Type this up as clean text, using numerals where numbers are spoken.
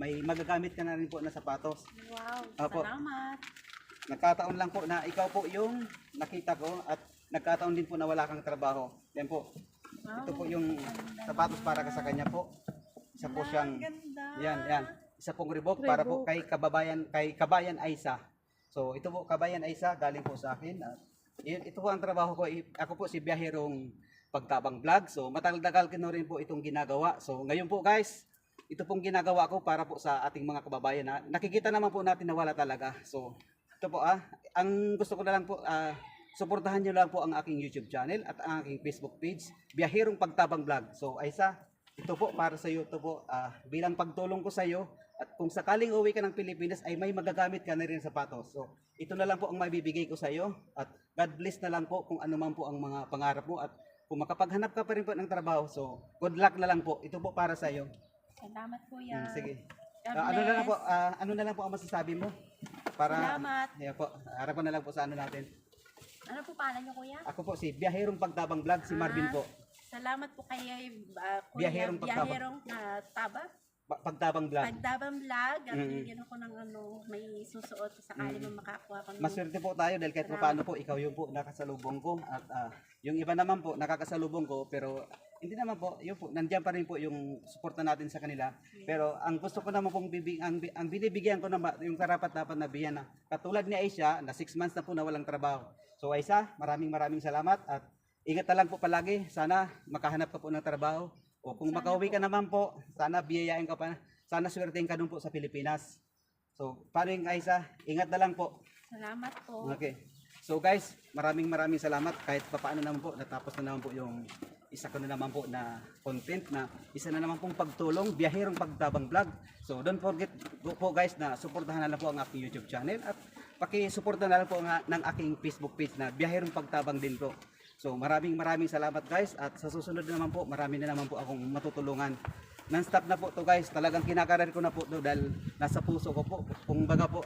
may magagamit ka na rin po na sapatos. Wow, Opo. salamat. Nagkataon lang po na ikaw po yung nakita ko at nagkataon din po na wala kang trabaho. Yan po. Wow, Ito po yung sapatos para ka sa kanya po. Isa po siyang ganda. yan. Isa pong Reebok para po kay Kabayan Aisa. So ito po Kabayan Aisa galing po sa akin. At ito po ang trabaho ko. Ako po si Biyaherong Pagtabang Vlog. So matagal-tagal ko na rin po itong ginagawa. So ngayon po guys, ito pong ginagawa ko para po sa ating mga kababayan na nakikita naman po natin na wala talaga. So ito po ang gusto ko na lang po suportahan niyo lang po ang aking YouTube channel at ang aking Facebook page, Biyaherong Pagtabang Vlog. So Aisa, ito po para sa iyo, ito po bilang pagtulong ko sa iyo at kung sakaling uwi ka ng Pilipinas ay may magagamit ka na rin sa sapatos. So ito na lang po ang maibibigay ko sa iyo at God bless na lang po kung ano man po ang mga pangarap mo at kung makapaghanap ka pa rin po ng trabaho. So good luck na lang po. Ito po para sa iyo. Salamat kuya. Sige. God ano na lang po, bless. ano na lang po ang masasabi mo? Para Salamat. Ayan po, harap ko na lang po sa ano natin. Ano po pangalan niyo kuya? Ako po si Biyaherong Pagtabang Vlog, si Marvin po. Salamat po kay kuya. Biyaherong Pagtabang. Biyaherong Taba. Pagtabang Vlog. Pagtabang Vlog. At bigyan ako ng may susuot sakali man makakuha ko. Maswerte po tayo dahil kahit paano po ikaw yung po nakasalubong ko at yung iba naman po nakakasalubong ko pero hindi naman po, yun po, nandiyan pa rin po yung suporta natin sa kanila. Pero ang gusto ko naman pong ang binibigyan ko naman yung karapat dapat na biyan na katulad ni Aisha na 6 months na po na walang trabaho. So Aisha, maraming salamat at ingat na lang po palagi. Sana makahanap ka po ng trabaho. O kung makauwi ka naman po, sana biyayain ka pa. Sana swertein ka dun po sa Pilipinas. So, paano yung Aisha? Ingat na lang po. Salamat po. Okay. So guys, maraming salamat. Kahit papaano naman po, natapos na naman po yung isa ko na naman po na content na isa na naman pong pagtulong, Biyaherong Pagtabang Vlog. So don't forget po guys na suportahan na lang po ang aking YouTube channel at paki-suporta na lang po ng aking Facebook page na Biyaherong Pagtabang din po. So maraming salamat guys at sa susunod naman po marami na naman po akong matutulungan. Non-stop na po to guys, talagang kinakarir ko na po to dahil nasa puso ko po. Kung baga po